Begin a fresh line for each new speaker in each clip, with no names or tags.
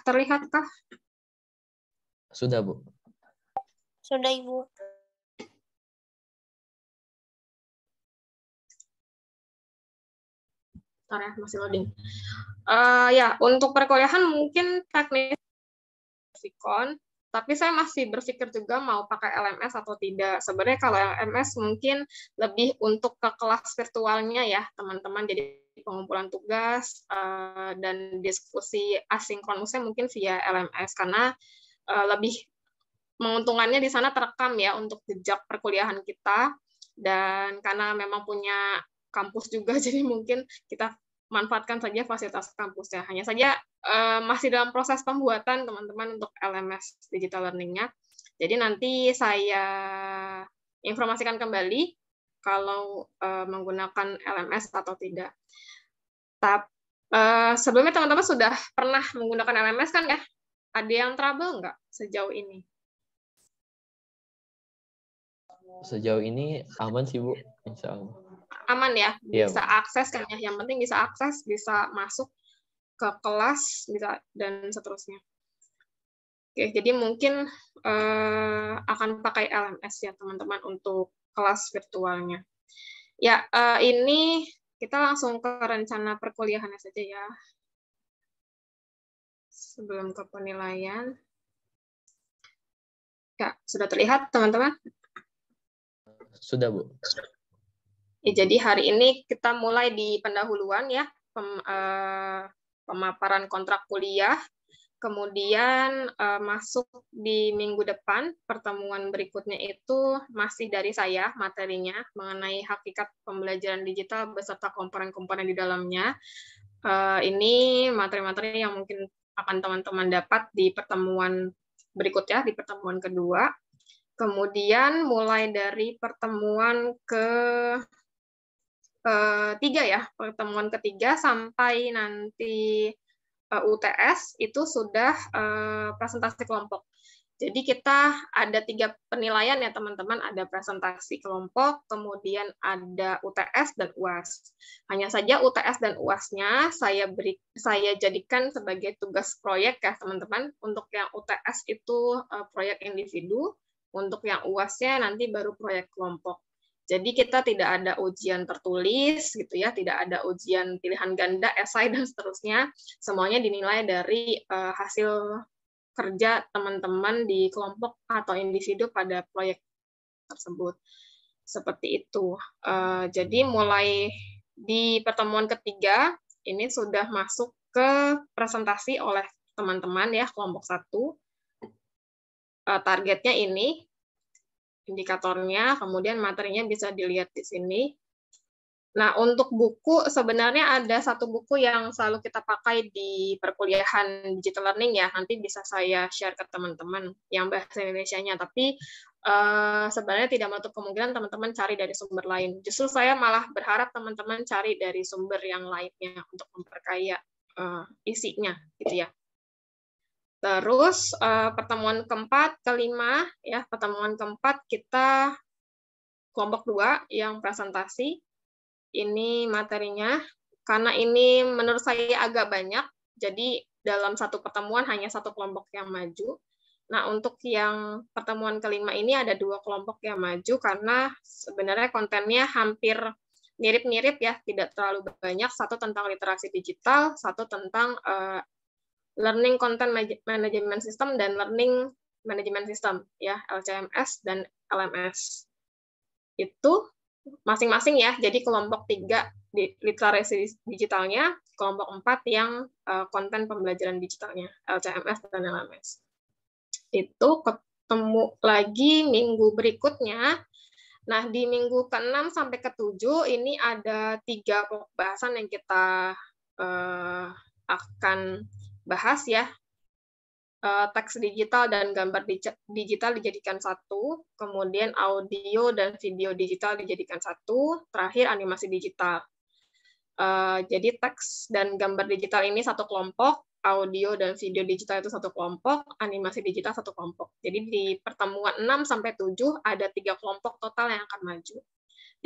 terlihatkah?
Sudah, Bu.
Sudah, Ibu.
Bentar ya, masih loading. Ya, untuk perkuliahan mungkin teknis Vicon, tapi saya masih berpikir juga mau pakai LMS atau tidak. Sebenarnya kalau LMS mungkin lebih untuk ke kelas virtualnya ya, teman-teman. Jadi pengumpulan tugas dan diskusi asinkronusnya mungkin via LMS, karena lebih menguntungannya di sana terekam ya untuk jejak perkuliahan kita, dan karena memang punya kampus juga, jadi mungkin kita manfaatkan saja fasilitas kampusnya. Hanya saja masih dalam proses pembuatan teman-teman untuk LMS digital learning-nya. Jadi nanti saya informasikan kembali kalau menggunakan LMS atau tidak. Tapi sebelumnya teman-teman sudah pernah menggunakan LMS kan ya? Ada yang trouble nggak sejauh ini?
Sejauh ini aman sih, Bu. Insya Allah.
Aman ya, bisa
Iya,
akses kan ya. Yang penting bisa akses, bisa masuk ke kelas, bisa dan seterusnya. Oke, jadi mungkin akan pakai LMS ya teman-teman untuk kelas virtualnya. Ya, ini kita langsung ke rencana perkuliahannya saja ya. Sebelum ke penilaian. Ya, sudah terlihat teman-teman?
Sudah, Bu.
Ya, jadi hari ini kita mulai di pendahuluan ya, pemaparan kontrak kuliah, kemudian masuk di minggu depan, pertemuan berikutnya itu masih dari saya materinya mengenai hakikat pembelajaran digital beserta komponen-komponen di dalamnya. Ini materi-materi yang mungkin akan teman-teman dapat di pertemuan berikutnya, di pertemuan kedua. Kemudian mulai dari pertemuan ketiga ya, pertemuan ketiga sampai nanti UTS itu sudah presentasi kelompok. Jadi kita ada 3 penilaian ya teman-teman, ada presentasi kelompok, kemudian ada UTS dan UAS. Hanya saja UTS dan UAS-nya saya jadikan sebagai tugas proyek ya teman-teman. Untuk yang UTS itu proyek individu, untuk yang UAS-nya nanti baru proyek kelompok. Jadi kita tidak ada ujian tertulis gitu ya, tidak ada ujian pilihan ganda, esai dan seterusnya. Semuanya dinilai dari hasil kerja teman-teman di kelompok atau individu pada proyek tersebut. Seperti itu. Jadi mulai di pertemuan ketiga ini sudah masuk ke presentasi oleh teman-teman ya kelompok 1. Targetnya ini, indikatornya, kemudian materinya bisa dilihat di sini. Nah, untuk buku, sebenarnya ada satu buku yang selalu kita pakai di perkuliahan digital learning ya, nanti bisa saya share ke teman-teman yang bahasa Indonesianya, tapi sebenarnya tidak menutup kemungkinan teman-teman cari dari sumber lain. Justru saya malah berharap teman-teman cari dari sumber yang lainnya untuk memperkaya isinya, gitu ya. Terus pertemuan keempat, kelima, ya pertemuan keempat kita kelompok 2 yang presentasi. Ini materinya, karena ini menurut saya agak banyak, jadi dalam satu pertemuan hanya satu kelompok yang maju. Nah, untuk yang pertemuan kelima ini ada 2 kelompok yang maju, karena sebenarnya kontennya hampir mirip-mirip ya, tidak terlalu banyak. Satu tentang literasi digital, satu tentang Learning Content Management System dan Learning Management System, ya LCMS dan LMS. Itu masing-masing ya, jadi kelompok 3 di literasi digitalnya, kelompok 4 yang konten pembelajaran digitalnya, LCMS dan LMS. Itu ketemu lagi minggu berikutnya. Nah, di minggu ke-6 sampai ke-7 ini ada 3 pokok bahasan yang kita akan bahas ya. Teks digital dan gambar digital dijadikan satu, kemudian audio dan video digital dijadikan satu, terakhir animasi digital. Jadi teks dan gambar digital ini satu kelompok, audio dan video digital itu satu kelompok, animasi digital satu kelompok. Jadi di pertemuan 6 sampai 7 ada 3 kelompok total yang akan maju.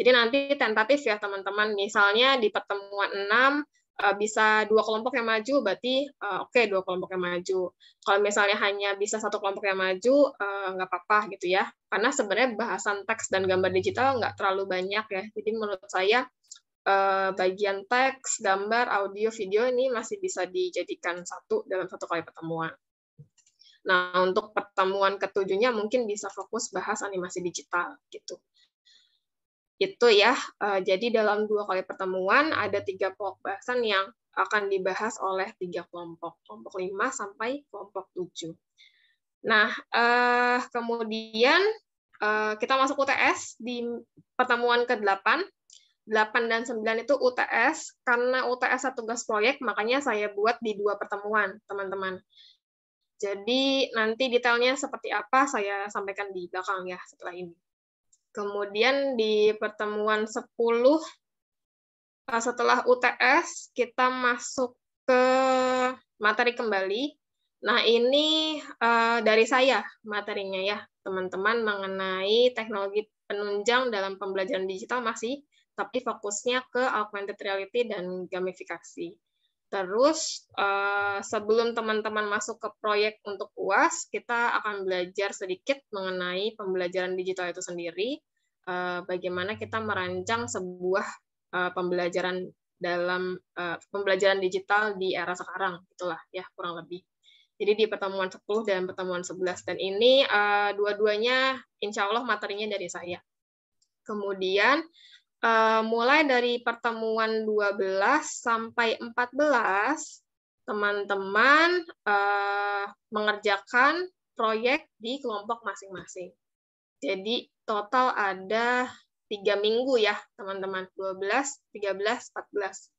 Jadi nanti tentatif ya teman-teman, misalnya di pertemuan 6 bisa 2 kelompok yang maju, berarti oke, 2 kelompok yang maju. Kalau misalnya hanya bisa 1 kelompok yang maju, nggak apa-apa gitu ya. Karena sebenarnya bahasan teks dan gambar digital nggak terlalu banyak ya. Jadi menurut saya bagian teks, gambar, audio, video ini masih bisa dijadikan satu dalam 1 kali pertemuan. Nah, untuk pertemuan ke-7-nya mungkin bisa fokus bahas animasi digital gitu. Itu ya, jadi dalam 2 kali pertemuan ada 3 pokok bahasan yang akan dibahas oleh 3 kelompok 5 sampai kelompok 7. Nah, kemudian kita masuk UTS di pertemuan ke-8. 8 dan 9 itu UTS, karena UTS tugas proyek, makanya saya buat di 2 pertemuan, teman-teman. Jadi nanti detailnya seperti apa saya sampaikan di belakang ya setelah ini. Kemudian di pertemuan 10, setelah UTS, kita masuk ke materi kembali. Nah, ini dari saya materinya ya, teman-teman, mengenai teknologi penunjang dalam pembelajaran digital masih, tapi fokusnya ke augmented reality dan gamifikasi. Terus, sebelum teman-teman masuk ke proyek untuk UAS, kita akan belajar sedikit mengenai pembelajaran digital itu sendiri, bagaimana kita merancang sebuah pembelajaran dalam pembelajaran digital di era sekarang, itulah ya kurang lebih. Jadi di pertemuan 10 dan pertemuan 11, dan ini dua-duanya insya Allah materinya dari saya. Kemudian, mulai dari pertemuan 12 sampai 14, teman-teman mengerjakan proyek di kelompok masing-masing. Jadi total ada 3 minggu ya, teman-teman, 12, 13, 14.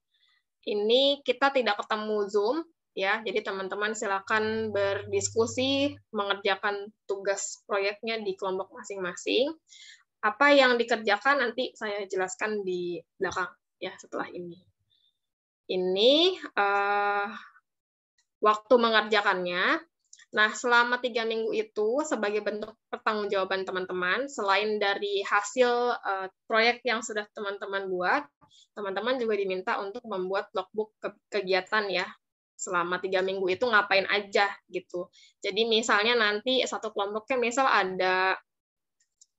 Ini kita tidak ketemu Zoom, ya, jadi teman-teman silakan berdiskusi, mengerjakan tugas proyeknya di kelompok masing-masing. Apa yang dikerjakan nanti saya jelaskan di belakang ya setelah ini. Ini waktu mengerjakannya. Nah, selama 3 minggu itu sebagai bentuk pertanggungjawaban teman-teman, selain dari hasil proyek yang sudah teman-teman buat, teman-teman juga diminta untuk membuat logbook kegiatan ya. Selama 3 minggu itu ngapain aja gitu. Jadi misalnya nanti satu kelompoknya misal ada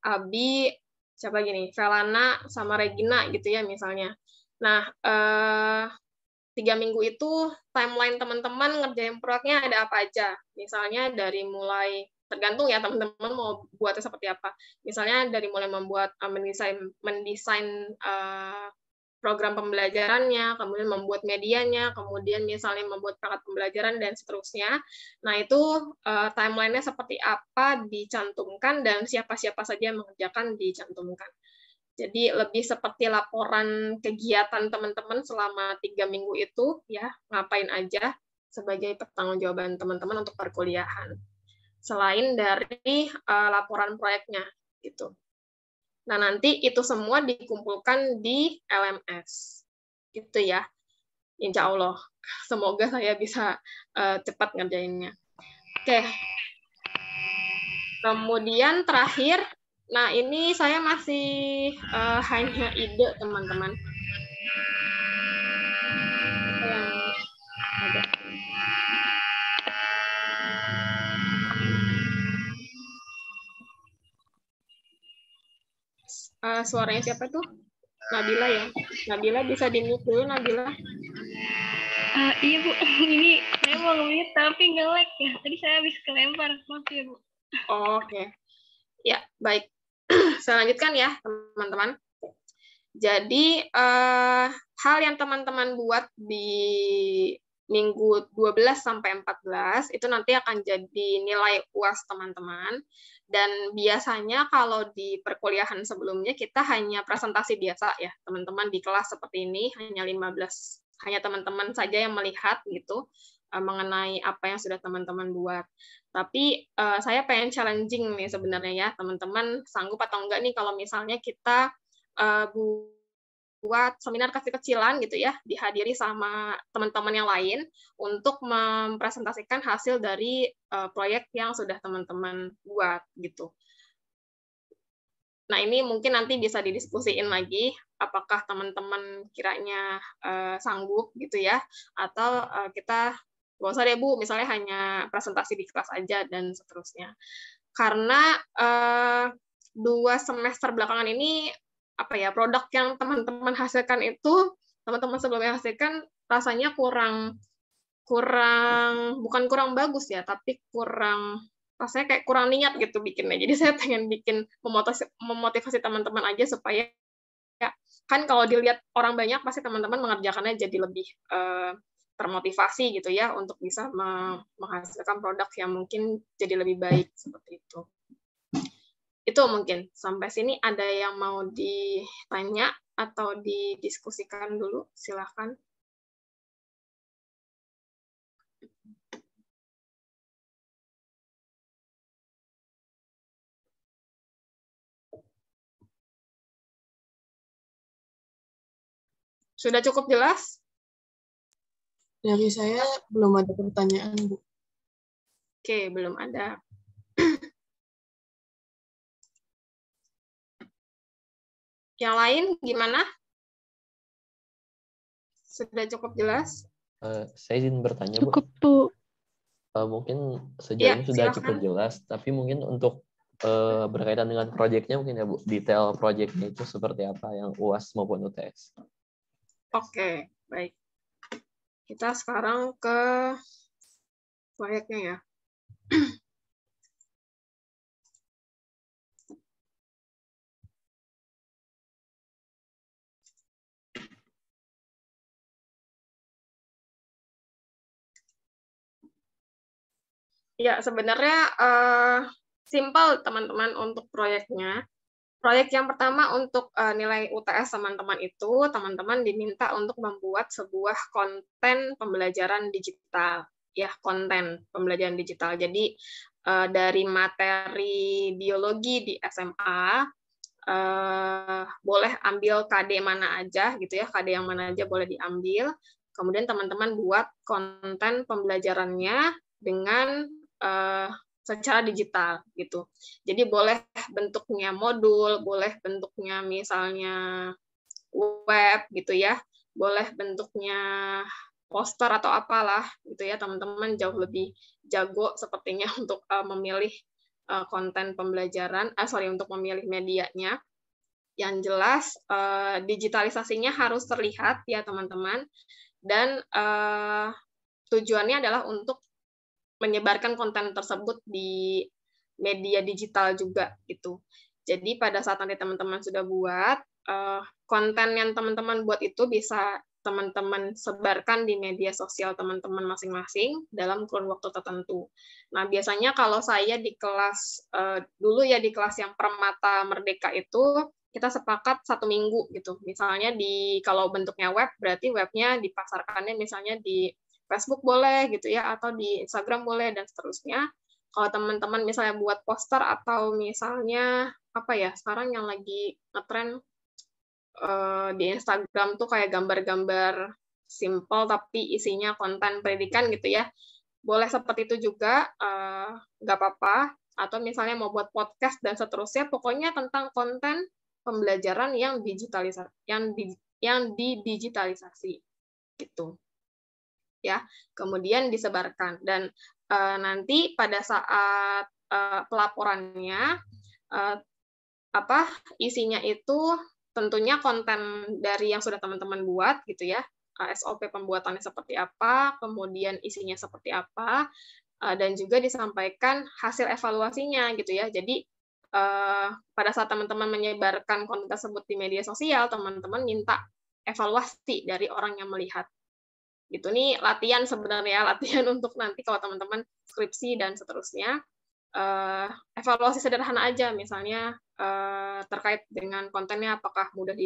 Abi, siapa gini, Velana sama Regina gitu ya misalnya. Nah, 3 minggu itu timeline teman-teman ngerjain proyeknya ada apa aja. Misalnya dari mulai, tergantung ya teman-teman mau buatnya seperti apa. Misalnya dari mulai membuat mendesain program pembelajarannya, kemudian membuat medianya, kemudian misalnya membuat perangkat pembelajaran, dan seterusnya. Nah, itu timeline-nya seperti apa dicantumkan, dan siapa-siapa saja yang mengerjakan dicantumkan. Jadi lebih seperti laporan kegiatan teman-teman selama 3 minggu itu, ya, ngapain aja sebagai pertanggungjawaban teman-teman untuk perkuliahan. Selain dari laporan proyeknya, gitu. Nah, nanti itu semua dikumpulkan di LMS. Gitu ya. Insya Allah. Semoga saya bisa cepat ngerjainnya. Oke. Kemudian terakhir, nah ini saya masih hanya ide, teman-teman. Suaranya siapa tuh? Nabila ya? Nabila bisa di-mute dulu, Nabila.
Iya Bu, ini saya mau nge-mute tapi nge-lag ya. Tadi saya habis kelempar, maaf ya Bu.
Oke. Ya, baik. Saya lanjutkan ya, teman-teman. Jadi, hal yang teman-teman buat di minggu 12 sampai 14 itu nanti akan jadi nilai UAS teman-teman. Dan biasanya kalau di perkuliahan sebelumnya kita hanya presentasi biasa ya, teman-teman di kelas seperti ini hanya 15, hanya teman-teman saja yang melihat gitu mengenai apa yang sudah teman-teman buat. Tapi saya pengen challenging nih sebenarnya ya, teman-teman sanggup atau enggak nih kalau misalnya kita buat seminar kecil-kecilan gitu ya, dihadiri sama teman-teman yang lain untuk mempresentasikan hasil dari proyek yang sudah teman-teman buat gitu. Nah, ini mungkin nanti bisa didiskusiin lagi, apakah teman-teman kiranya sanggup gitu ya, atau kita nggak usah deh Bu, misalnya hanya presentasi di kelas aja dan seterusnya. Karena 2 semester belakangan ini apa ya, produk yang teman-teman hasilkan itu, teman-teman sebelumnya hasilkan rasanya bukan kurang bagus ya, tapi rasanya kayak kurang niat gitu bikinnya. Jadi saya pengen bikin memotivasi teman-teman aja supaya kan kalau dilihat orang banyak pasti teman-teman mengerjakannya jadi lebih termotivasi gitu ya untuk bisa menghasilkan produk yang mungkin jadi lebih baik seperti itu. Itu mungkin sampai sini ada yang mau ditanya atau didiskusikan dulu, silakan. Sudah cukup jelas?
Dari saya belum ada pertanyaan, Bu.
Oke, belum ada. Yang lain gimana? Sudah cukup jelas?
Saya izin bertanya, Bu.
Cukup, Bu.
Mungkin sejauh
Ya,
ini sudah
silakan.
cukup jelas, tapi mungkin untuk berkaitan dengan proyeknya mungkin ya Bu, detail proyeknya itu seperti apa yang UAS maupun UTS.
Oke, baik. Kita sekarang ke proyeknya ya. Ya, sebenarnya simpel teman-teman untuk proyeknya. Proyek yang pertama untuk nilai UTS teman-teman itu, teman-teman diminta untuk membuat sebuah konten pembelajaran digital. Ya, konten pembelajaran digital. Jadi, dari materi biologi di SMA, boleh ambil KD mana aja, gitu ya, KD yang mana aja boleh diambil. Kemudian teman-teman buat konten pembelajarannya dengan secara digital gitu. Jadi boleh bentuknya modul, boleh bentuknya misalnya web gitu ya, boleh bentuknya poster atau apalah gitu ya. Teman-teman jauh lebih jago sepertinya untuk memilih konten pembelajaran, untuk memilih medianya. Yang jelas digitalisasinya harus terlihat ya teman-teman, dan tujuannya adalah untuk menyebarkan konten tersebut di media digital juga gitu. Jadi pada saat nanti teman-teman sudah buat konten yang teman-teman buat itu bisa teman-teman sebarkan di media sosial teman-teman masing-masing dalam kurun waktu tertentu. Nah, biasanya kalau saya di kelas dulu ya, di kelas yang Permata Merdeka itu kita sepakat 1 minggu gitu. Misalnya kalau bentuknya web, berarti webnya dipasarkannya misalnya di Facebook boleh gitu ya, atau di Instagram boleh, dan seterusnya. Kalau teman-teman misalnya buat poster atau misalnya apa ya, sekarang yang lagi ngetren di Instagram tuh kayak gambar-gambar simple tapi isinya konten pendidikan gitu ya, boleh seperti itu juga, nggak apa-apa. Atau misalnya mau buat podcast dan seterusnya, pokoknya tentang konten pembelajaran yang didigitalisasi gitu ya, kemudian disebarkan. Dan nanti pada saat pelaporannya isinya itu tentunya konten dari yang sudah teman-teman buat gitu ya, SOP pembuatannya seperti apa, kemudian isinya seperti apa, dan juga disampaikan hasil evaluasinya gitu ya. Jadi pada saat teman-teman menyebarkan konten tersebut di media sosial, teman-teman minta evaluasi dari orang yang melihat. Gitu, nih latihan sebenarnya, latihan untuk nanti kalau teman-teman skripsi dan seterusnya, evaluasi sederhana aja, misalnya terkait dengan kontennya apakah mudah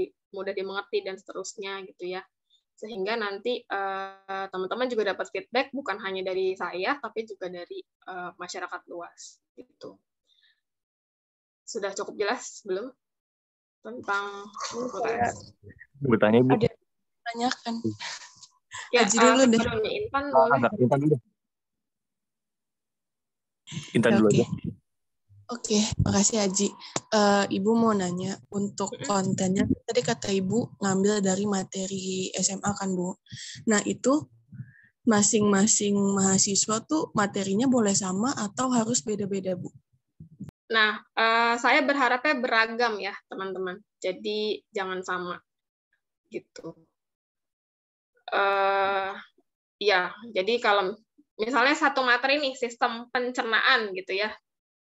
dimengerti dan seterusnya gitu ya, sehingga nanti teman-teman juga dapat feedback bukan hanya dari saya tapi juga dari masyarakat luas gitu. Sudah cukup jelas belum tentang UTS?
Bertanya, Bu.
Ada tanyakan.
Ya,
dulu deh.
Intan boleh.
Intan dulu. Intan dulu aja.
Oke, makasih Aji. Ibu mau nanya, untuk kontennya, tadi kata Ibu ngambil dari materi SMA kan, Bu? Nah, itu masing-masing mahasiswa tuh materinya boleh sama atau harus beda-beda, Bu?
Nah, saya berharapnya beragam ya, teman-teman. Jadi jangan sama gitu. Ya, jadi kalau misalnya satu materi nih sistem pencernaan gitu ya,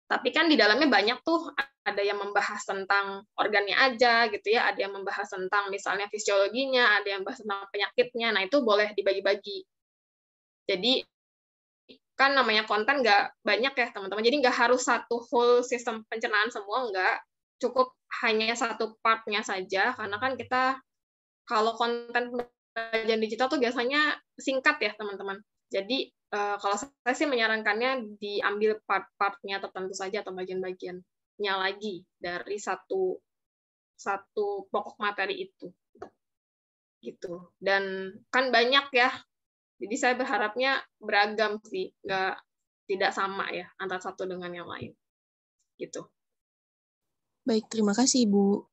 tapi kan di dalamnya banyak tuh, ada yang membahas tentang organnya aja gitu ya, ada yang membahas tentang misalnya fisiologinya, ada yang membahas tentang penyakitnya. Nah, itu boleh dibagi-bagi. Jadi kan namanya konten nggak banyak ya teman-teman, jadi nggak harus satu whole sistem pencernaan semua, nggak, cukup hanya satu partnya saja, karena kan kita kalau konten pembelajaran digital tuh biasanya singkat ya teman-teman. Jadi kalau saya sih menyarankannya diambil part-partnya tertentu saja atau bagian-bagiannya lagi dari satu pokok materi itu gitu. Dan kan banyak ya, jadi saya berharapnya beragam sih, tidak sama ya antara satu dengan yang lain gitu.
Baik, terima kasih Ibu.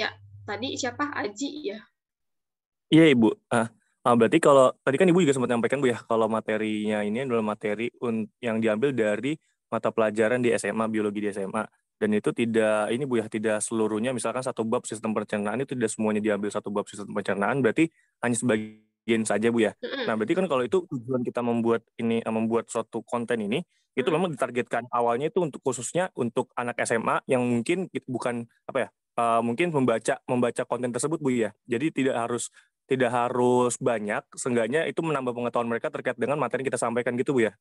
Ya, tadi siapa? Aji ya?
Iya Ibu. Berarti kalau tadi kan Ibu juga sempat menyampaikan Bu ya, kalau materinya ini adalah materi yang diambil dari mata pelajaran di SMA, biologi di SMA. Dan itu tidak, ini Bu ya, tidak seluruhnya, misalkan satu bab sistem pencernaan itu tidak semuanya diambil satu bab sistem pencernaan, berarti hanya sebagian saja Bu ya. Nah berarti kan kalau itu tujuan kita membuat suatu konten ini, itu memang ditargetkan awalnya itu untuk khususnya untuk anak SMA yang mungkin bukan mungkin membaca konten tersebut Bu ya. Jadi tidak harus banyak, seenggaknya itu menambah pengetahuan mereka terkait dengan materi yang kita sampaikan gitu Bu ya.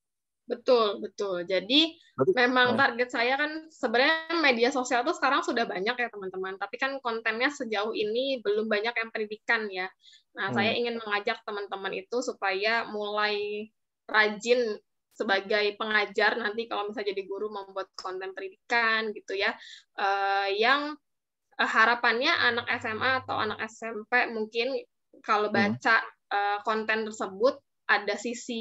Betul. Jadi memang target saya kan sebenarnya media sosial tuh sekarang sudah banyak ya teman-teman, tapi kan kontennya sejauh ini belum banyak yang pendidikan ya. Nah, saya ingin mengajak teman-teman itu supaya mulai rajin sebagai pengajar nanti kalau misalnya jadi guru membuat konten pendidikan gitu ya, yang harapannya anak SMA atau anak SMP mungkin kalau baca konten tersebut ada sisi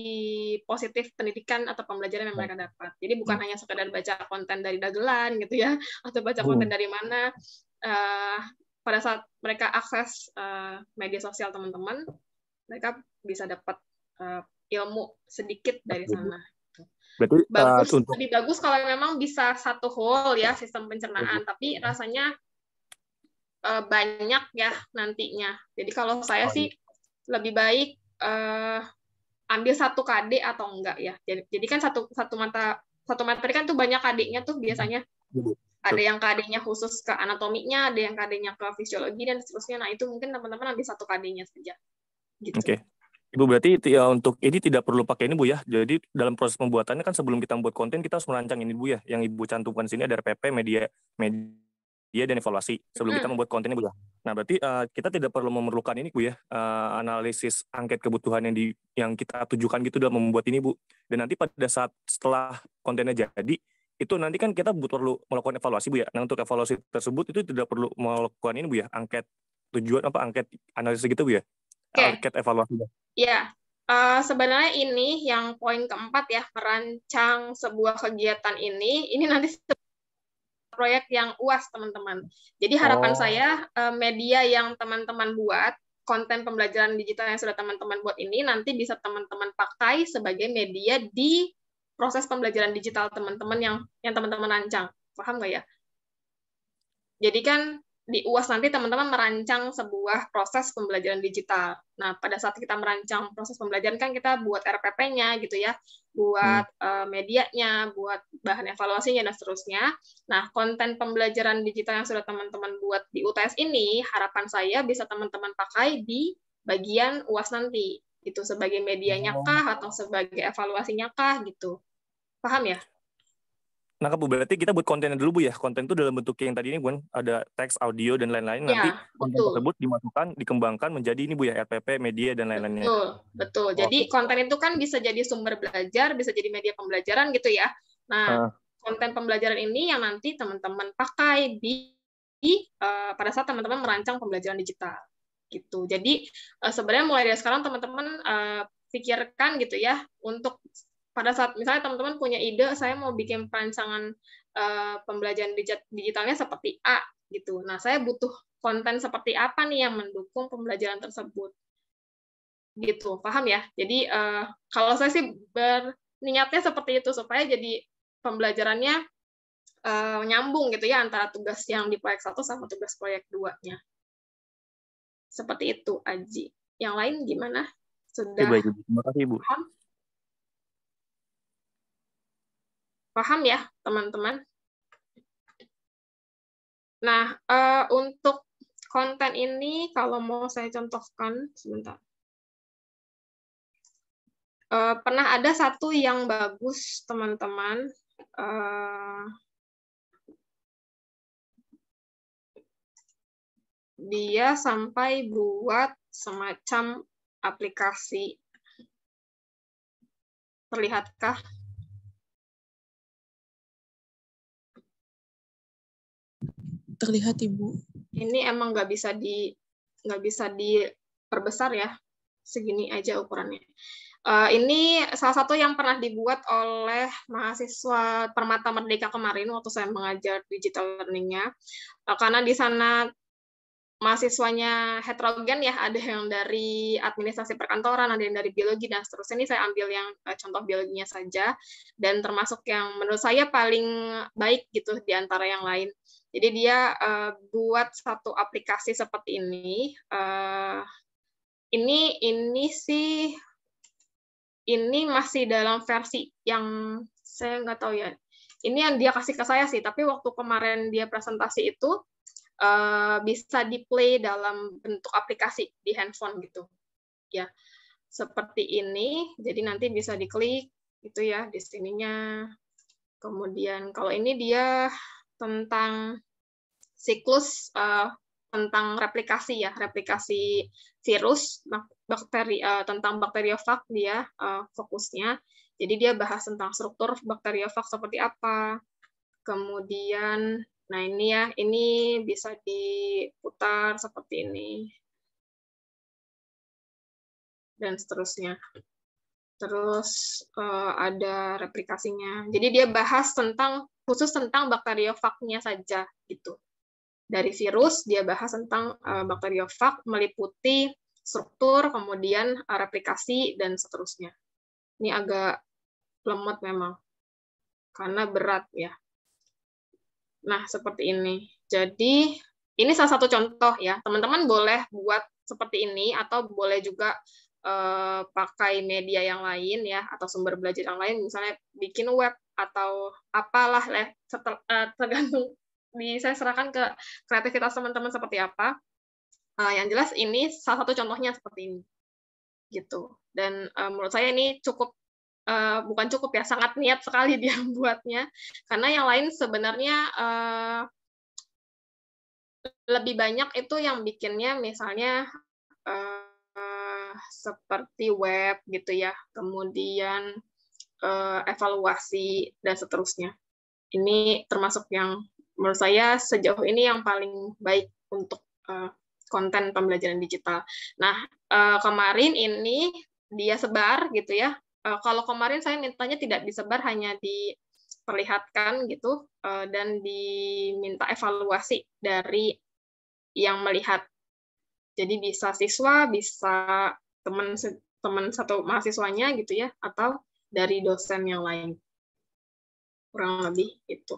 positif pendidikan atau pembelajaran yang mereka dapat. Jadi bukan hanya sekedar baca konten dari dagelan gitu ya, atau baca konten dari mana. Pada saat mereka akses media sosial teman-teman, mereka bisa dapat ilmu sedikit dari sana.
Berarti
lebih bagus kalau memang bisa satu whole ya sistem pencernaan, tapi rasanya banyak ya nantinya. Jadi kalau saya sih lebih baik ambil satu KD atau enggak ya. Jadi kan satu materi kan tuh banyak KD-nya tuh biasanya. Ada yang KD-nya khusus ke anatominya, ada yang KD-nya ke fisiologi dan seterusnya. Nah, itu mungkin teman-teman ambil satu KD-nya saja. Gitu.
Oke. Ibu berarti ya, untuk ini tidak perlu pakai ini Bu ya. Jadi dalam proses pembuatannya kan sebelum kita membuat konten kita harus merancang ini Bu ya. Yang Ibu cantumkan sini ada RPP, media dan evaluasi sebelum kita membuat kontennya Bu ya. Nah berarti kita tidak perlu memerlukan ini Bu ya, analisis angket kebutuhan yang kita tujukan gitu dalam membuat ini Bu. Dan nanti pada saat setelah kontennya jadi, itu nanti kan kita perlu melakukan evaluasi Bu ya. Nah untuk evaluasi tersebut itu tidak perlu melakukan ini Bu ya, angket analisis gitu Bu ya. Angket evaluasi.
Ya. Sebenarnya ini yang poin keempat ya, merancang sebuah kegiatan ini nanti proyek yang UAS teman-teman. Jadi harapan saya media yang teman-teman buat, konten pembelajaran digital yang sudah teman-teman buat ini nanti bisa teman-teman pakai sebagai media di proses pembelajaran digital teman-teman yang teman-teman rancang. Paham nggak ya? Jadi kan di UAS nanti teman-teman merancang sebuah proses pembelajaran digital. Nah, pada saat kita merancang proses pembelajaran kan kita buat RPP-nya gitu ya, buat medianya, buat bahan evaluasinya dan seterusnya. Nah, konten pembelajaran digital yang sudah teman-teman buat di UTS ini, harapan saya bisa teman-teman pakai di bagian UAS nanti. Itu sebagai medianya kah atau sebagai evaluasinya kah gitu. Paham ya?
Nah, Bu, berarti kita buat kontennya dulu Bu ya. Konten itu dalam bentuk yang tadi ini Bu, ada teks, audio dan lain-lain. Nanti konten tersebut dimasukkan, dikembangkan menjadi ini Bu ya, RPP, media dan lain-lainnya.
Betul. Jadi konten itu kan bisa jadi sumber belajar, bisa jadi media pembelajaran gitu ya. Nah, konten pembelajaran ini yang nanti teman-teman pakai pada saat teman-teman merancang pembelajaran digital. Gitu. Jadi sebenarnya mulai dari sekarang teman-teman pikirkan gitu ya, untuk pada saat misalnya teman-teman punya ide, saya mau bikin perancangan pembelajaran digitalnya seperti A gitu. Nah, saya butuh konten seperti apa nih yang mendukung pembelajaran tersebut. Gitu, paham ya? Jadi kalau saya sih berniatnya seperti itu supaya jadi pembelajarannya nyambung gitu ya antara tugas yang di proyek 1 sama tugas proyek 2-nya. Seperti itu, Aji. Yang lain gimana? Sudah
baik, Ibu. Terima kasih, Ibu.
paham? Paham ya, teman-teman? Nah, untuk konten ini, kalau mau saya contohkan, sebentar. Pernah ada satu yang bagus, teman-teman. Dia sampai buat semacam aplikasi. Terlihatkah?
Terlihat, Ibu.
Ini emang nggak bisa diperbesar ya, segini aja ukurannya. Ini salah satu yang pernah dibuat oleh mahasiswa Permata Merdeka kemarin waktu saya mengajar digital learning-nya. Karena di sana mahasiswanya heterogen ya, ada yang dari administrasi perkantoran, ada yang dari biologi, dan seterusnya. Ini saya ambil yang contoh biologinya saja, dan termasuk yang menurut saya paling baik gitu di antara yang lain. Jadi dia buat satu aplikasi seperti ini. Ini masih dalam versi yang saya nggak tahu ya. Ini yang dia kasih ke saya sih, tapi waktu kemarin dia presentasi itu bisa di-play dalam bentuk aplikasi di handphone gitu. Ya, seperti ini. Jadi nanti bisa diklik gitu ya di sininya. Kemudian kalau ini dia tentang siklus tentang replikasi ya, replikasi virus, bakteri, tentang bakteriofag dia fokusnya. Jadi dia bahas tentang struktur bakteriofag seperti apa. Kemudian, nah ini ya, ini bisa diputar seperti ini. Dan seterusnya. Terus ada replikasinya. Jadi dia bahas khusus tentang bakteriofagnya saja gitu. Dari virus dia bahas tentang bakteriofag, meliputi struktur, kemudian replikasi dan seterusnya. Ini agak lemot memang karena berat ya. Nah, seperti ini. Jadi ini salah satu contoh ya. Teman-teman boleh buat seperti ini atau boleh juga pakai media yang lain ya, atau sumber belajar yang lain, misalnya bikin web atau apalah ya, tergantung saya serahkan ke kreativitas teman-teman seperti apa. Yang jelas ini salah satu contohnya seperti ini gitu. Dan menurut saya ini cukup bukan cukup ya, sangat niat sekali dia buatnya, karena yang lain sebenarnya lebih banyak itu yang bikinnya misalnya seperti web gitu ya, kemudian evaluasi dan seterusnya. Ini termasuk yang menurut saya sejauh ini yang paling baik untuk konten pembelajaran digital. Nah, kemarin ini dia sebar gitu ya. Kalau kemarin saya mintanya tidak disebar, hanya diperlihatkan gitu, dan diminta evaluasi dari yang melihat. Jadi bisa siswa, bisa teman satu mahasiswanya gitu ya, atau dari dosen yang lain. Kurang lebih itu.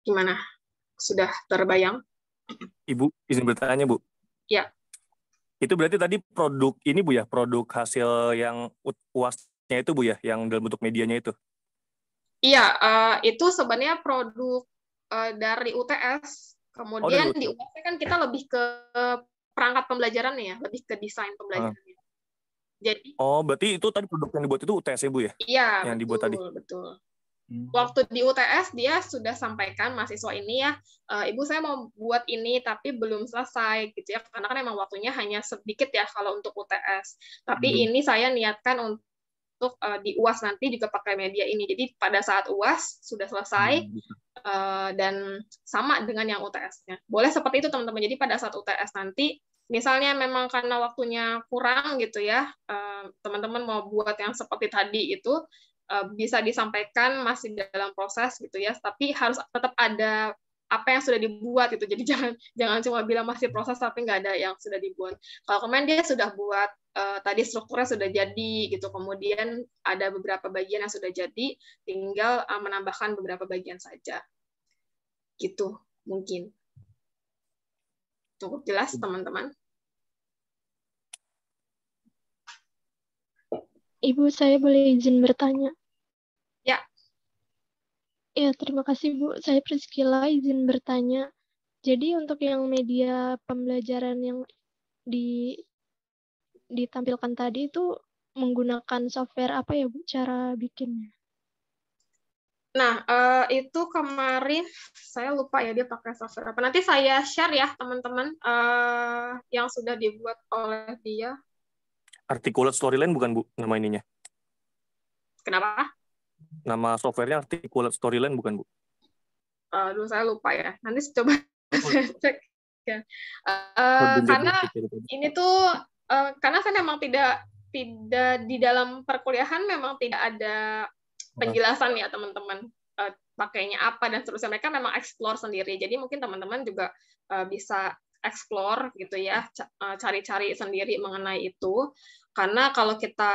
Gimana? Sudah terbayang?
Ibu, izin bertanya, Bu.
Ya.
Itu berarti tadi produk ini, Bu ya, produk hasil yang UAS-nya itu, Bu ya, yang dalam bentuk medianya itu?
Iya, itu sebenarnya produk dari UTS. Kemudian di UTS kan kita lebih ke perangkat pembelajaran ya, lebih ke desain pembelajarannya. Jadi,
berarti itu tadi produk yang dibuat itu UTS ya, Bu ya?
Iya,
yang
betul,
dibuat tadi.
Betul. Waktu di UTS dia sudah sampaikan mahasiswa ini ya, Ibu saya mau buat ini tapi belum selesai gitu ya, karena kan emang waktunya hanya sedikit ya kalau untuk UTS. Tapi ini saya niatkan untuk di UAS nanti juga pakai media ini. Jadi pada saat UAS sudah selesai dan sama dengan yang UTS-nya. Boleh seperti itu teman-teman. Jadi pada saat UTS nanti misalnya memang karena waktunya kurang gitu ya, teman-teman mau buat yang seperti tadi itu, bisa disampaikan masih dalam proses gitu ya, tapi harus tetap ada apa yang sudah dibuat gitu. Jadi jangan cuma bilang masih proses tapi nggak ada yang sudah dibuat. Kalau kemarin dia sudah buat tadi strukturnya sudah jadi gitu, kemudian ada beberapa bagian yang sudah jadi, tinggal menambahkan beberapa bagian saja. Gitu mungkin. Cukup jelas, teman-teman?
Ibu, saya boleh izin bertanya?
Ya.
Ya, terima kasih, Bu. Saya Priscilla, izin bertanya. Jadi untuk yang media pembelajaran yang ditampilkan tadi itu menggunakan software apa ya, Bu, cara bikinnya?
Nah, itu kemarin saya lupa ya dia pakai software apa. Nanti saya share ya teman-teman yang sudah dibuat oleh dia.
Articulate Storyline bukan, Bu, nama ininya?
Kenapa?
Nama softwarenya Articulate Storyline bukan, Bu?
Aduh, saya lupa ya. Nanti coba saya cek. Ya. Karena ini tuh, karena saya memang tidak di dalam perkuliahan memang tidak ada penjelasan ya teman-teman, pakainya apa dan seterusnya. Mereka memang explore sendiri. Jadi mungkin teman-teman juga bisa explore gitu ya, cari-cari sendiri mengenai itu. Karena kalau kita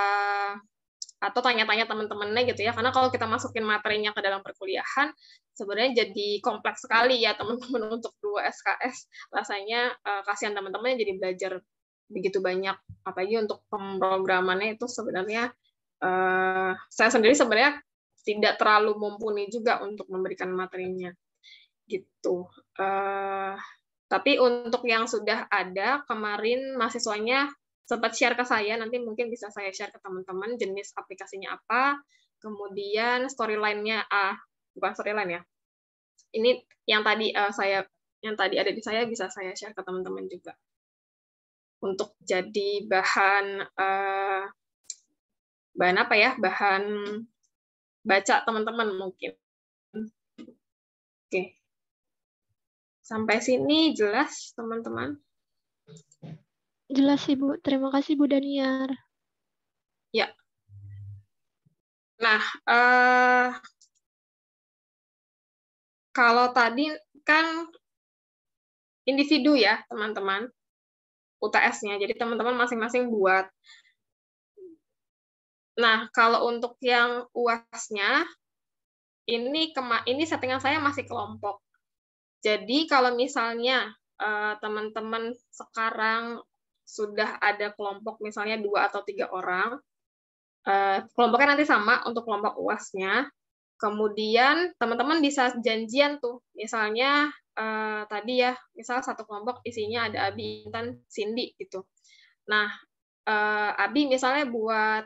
atau tanya-tanya teman-temannya gitu ya, karena kalau kita masukin materinya ke dalam perkuliahan sebenarnya jadi kompleks sekali ya teman-teman untuk 2 SKS. Rasanya kasihan teman-teman jadi belajar begitu banyak, apalagi untuk pemrogramannya itu sebenarnya saya sendiri sebenarnya tidak terlalu mumpuni juga untuk memberikan materinya gitu. Tapi untuk yang sudah ada kemarin mahasiswanya sempat share ke saya, nanti mungkin bisa saya share ke teman-teman jenis aplikasinya apa, kemudian storyline-nya bukan storyline ya. Ini yang tadi ada di saya bisa saya share ke teman-teman juga untuk jadi bahan apa ya, bahan baca teman-teman mungkin. Oke. Sampai sini jelas, teman-teman?
Jelas, Ibu. Terima kasih, Bu Daniar.
Ya. Nah, kalau tadi kan individu ya, teman-teman, UTS-nya. Jadi teman-teman masing-masing buat. Nah, kalau untuk yang UAS-nya, ini settingan saya masih kelompok. Jadi kalau misalnya teman-teman sekarang sudah ada kelompok misalnya 2 atau 3 orang, kelompoknya nanti sama untuk kelompok UAS-nya. Kemudian teman-teman bisa janjian tuh, misalnya tadi ya, misal satu kelompok isinya ada Abi, Intan, Cindy gitu. Nah, Abi misalnya buat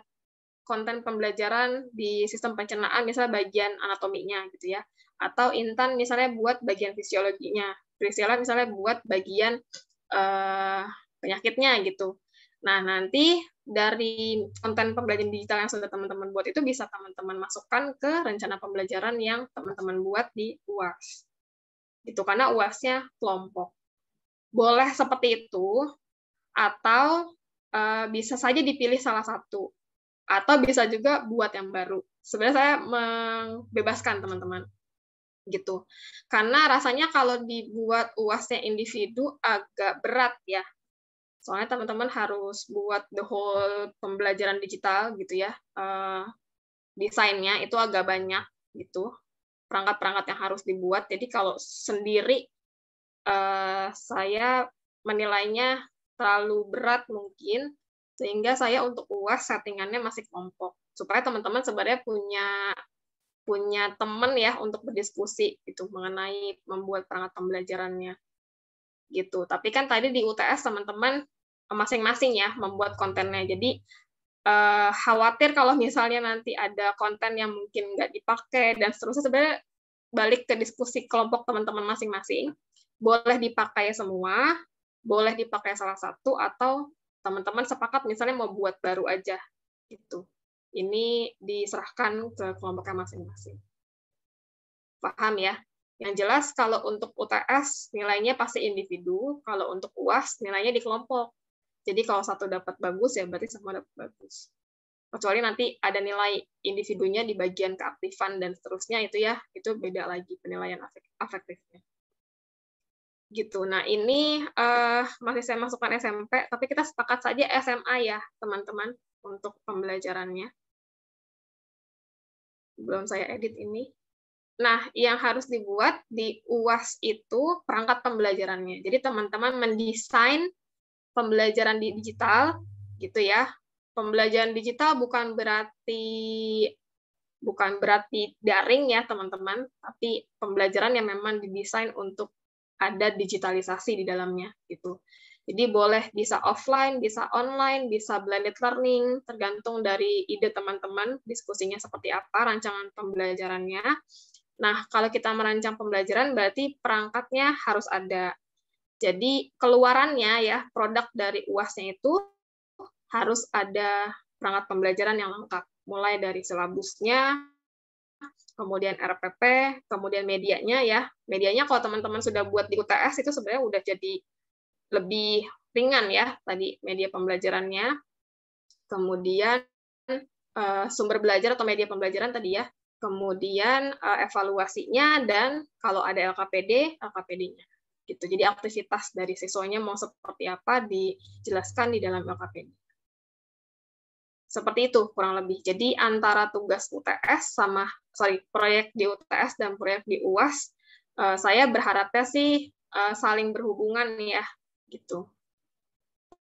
konten pembelajaran di sistem pencernaan, misalnya bagian anatominya gitu ya. Atau Intan misalnya buat bagian fisiologinya. Priscilla misalnya buat bagian penyakitnya gitu. Nah, nanti dari konten pembelajaran digital yang sudah teman-teman buat itu bisa teman-teman masukkan ke rencana pembelajaran yang teman-teman buat di UAS. Gitu, karena UAS-nya kelompok. Boleh seperti itu, atau bisa saja dipilih salah satu. Atau bisa juga buat yang baru. Sebenarnya saya membebaskan teman-teman. Gitu. Karena rasanya kalau dibuat UAS-nya individu agak berat ya. Soalnya teman-teman harus buat the whole pembelajaran digital gitu ya. Desainnya itu agak banyak gitu. Perangkat-perangkat yang harus dibuat. Jadi kalau sendiri saya menilainya terlalu berat mungkin, sehingga saya untuk UAS settingannya masih kelompok. Supaya teman-teman sebenarnya punya teman ya untuk berdiskusi gitu mengenai membuat perangkat pembelajarannya. Gitu. Tapi kan tadi di UTS teman-teman masing-masing ya membuat kontennya. Jadi khawatir kalau misalnya nanti ada konten yang mungkin nggak dipakai dan seterusnya, sebenarnya balik ke diskusi kelompok teman-teman masing-masing. Boleh dipakai semua, boleh dipakai salah satu, atau teman-teman sepakat misalnya mau buat baru aja. Gitu. Ini diserahkan ke kelompoknya masing-masing. Paham ya? Yang jelas kalau untuk UTS nilainya pasti individu, kalau untuk UAS nilainya di kelompok. Jadi kalau satu dapat bagus ya berarti semua dapat bagus. Kecuali nanti ada nilai individunya di bagian keaktifan dan seterusnya itu ya, itu beda lagi penilaian afektifnya. Gitu. Nah, ini masih saya masukkan SMP, tapi kita sepakat saja SMA ya, teman-teman, untuk pembelajarannya. Belum saya edit ini. Nah, yang harus dibuat di UAS itu perangkat pembelajarannya. Jadi, teman-teman mendesain pembelajaran di digital, gitu ya. Pembelajaran digital bukan berarti daring ya, teman-teman, tapi pembelajaran yang memang didesain untuk ada digitalisasi di dalamnya gitu. Jadi boleh bisa offline, bisa online, bisa blended learning, tergantung dari ide teman-teman, diskusinya seperti apa, rancangan pembelajarannya. Nah, kalau kita merancang pembelajaran berarti perangkatnya harus ada. Jadi keluarannya ya, produk dari UAS-nya itu harus ada perangkat pembelajaran yang lengkap, mulai dari silabusnya, kemudian RPP, kemudian medianya ya. Medianya kalau teman-teman sudah buat di UTS itu sebenarnya udah jadi lebih ringan ya tadi media pembelajarannya. Kemudian sumber belajar atau media pembelajaran tadi ya. Kemudian evaluasinya dan kalau ada LKPD-nya. Gitu. Jadi aktivitas dari siswanya mau seperti apa dijelaskan di dalam LKPD. Seperti itu kurang lebih. Jadi antara tugas UTS proyek di UTS dan proyek di UAS, saya berharapnya sih saling berhubungan ya, gitu.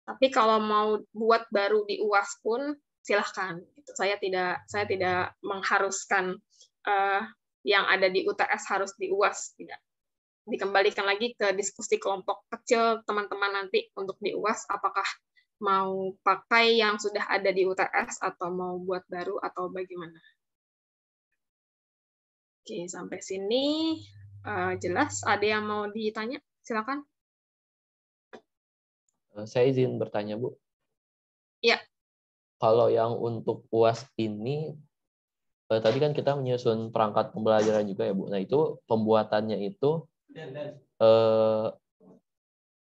Tapi kalau mau buat baru di UAS pun silahkan. Gitu. Saya tidak mengharuskan yang ada di UTS harus di UAS, tidak. Dikembalikan lagi ke diskusi kelompok kecil teman-teman nanti untuk di UAS, apakah mau pakai yang sudah ada di UTS atau mau buat baru atau bagaimana. Oke, sampai sini jelas. Ada yang mau ditanya? Silakan.
Saya izin bertanya, Bu.
Ya.
Kalau yang untuk UAS ini, tadi kan kita menyusun perangkat pembelajaran juga ya, Bu. Nah, itu pembuatannya itu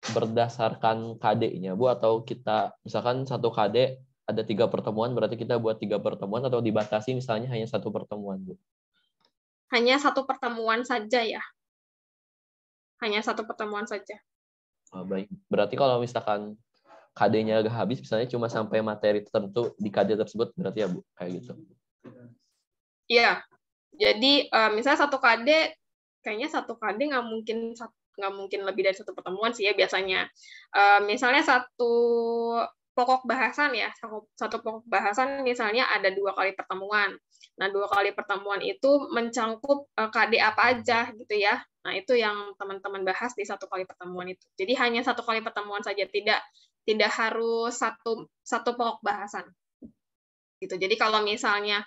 berdasarkan KD-nya, Bu, atau kita misalkan satu KD ada 3 pertemuan, berarti kita buat 3 pertemuan atau dibatasi misalnya hanya 1 pertemuan, Bu?
Hanya 1 pertemuan saja ya. Hanya 1 pertemuan saja.
Oh, baik. Berarti kalau misalkan KD-nya agak habis, misalnya cuma sampai materi tertentu di KD tersebut, berarti ya, Bu, kayak gitu?
Iya. Jadi misalnya 1 KD, kayaknya 1 KD nggak mungkin lebih dari 1 pertemuan sih ya biasanya. Misalnya 1 pokok bahasan ya, 1 pokok bahasan misalnya ada 2 kali pertemuan. Nah, 2 kali pertemuan itu mencangkup KD apa aja gitu ya. Nah, itu yang teman-teman bahas di 1 kali pertemuan itu. Jadi hanya 1 kali pertemuan saja, tidak harus satu pokok bahasan. Gitu. Jadi kalau misalnya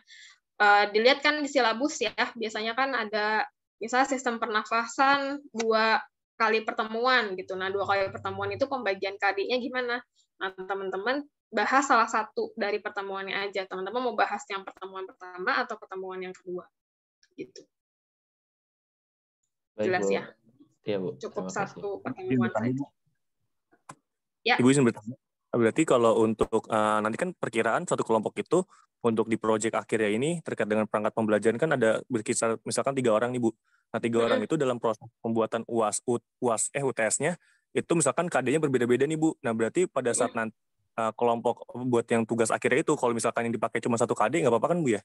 dilihat kan di silabus ya, biasanya kan ada misalnya sistem pernafasan 2 kali pertemuan gitu. Nah, 2 kali pertemuan itu pembagian KD-nya gimana? Nah, teman-teman bahas salah satu dari pertemuannya aja. Teman-teman mau bahas yang pertemuan pertama atau pertemuan yang kedua. Gitu.
Baik,
jelas
Bu.
Ya?
Iya, Bu.
Cukup
Terima kasih.
1 pertemuan saja. Ya.
Ibu izin bertanya. Berarti kalau untuk nanti kan perkiraan satu kelompok itu untuk di proyek akhirnya ini terkait dengan perangkat pembelajaran kan ada berkisar misalkan 3 orang nih, Bu. Nah, 3 orang itu dalam proses pembuatan UTS-nya itu misalkan KD-nya berbeda-beda nih, Bu. Nah, berarti pada saat nanti kelompok buat yang tugas akhirnya itu kalau misalkan yang dipakai cuma 1 KD nggak apa-apa kan, Bu ya?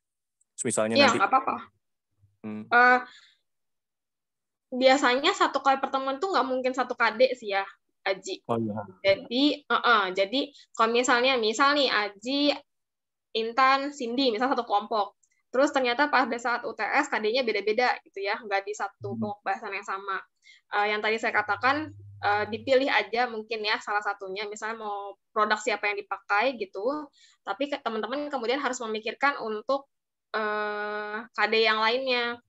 Misalnya
Iya,
nanti.
nggak apa-apa. Biasanya 1 kali pertemuan tuh nggak mungkin 1 KD sih ya, Aji.
Oh iya.
Jadi kalau misalnya nih Aji, Intan, Cindy, misal 1 kelompok. Terus ternyata pada saat UTS KD-nya beda-beda gitu ya, nggak di 1 pokok bahasan yang sama. Yang tadi saya katakan dipilih aja mungkin ya salah satunya, misalnya mau produk siapa yang dipakai gitu. Tapi teman-teman kemudian harus memikirkan untuk KD yang lainnya.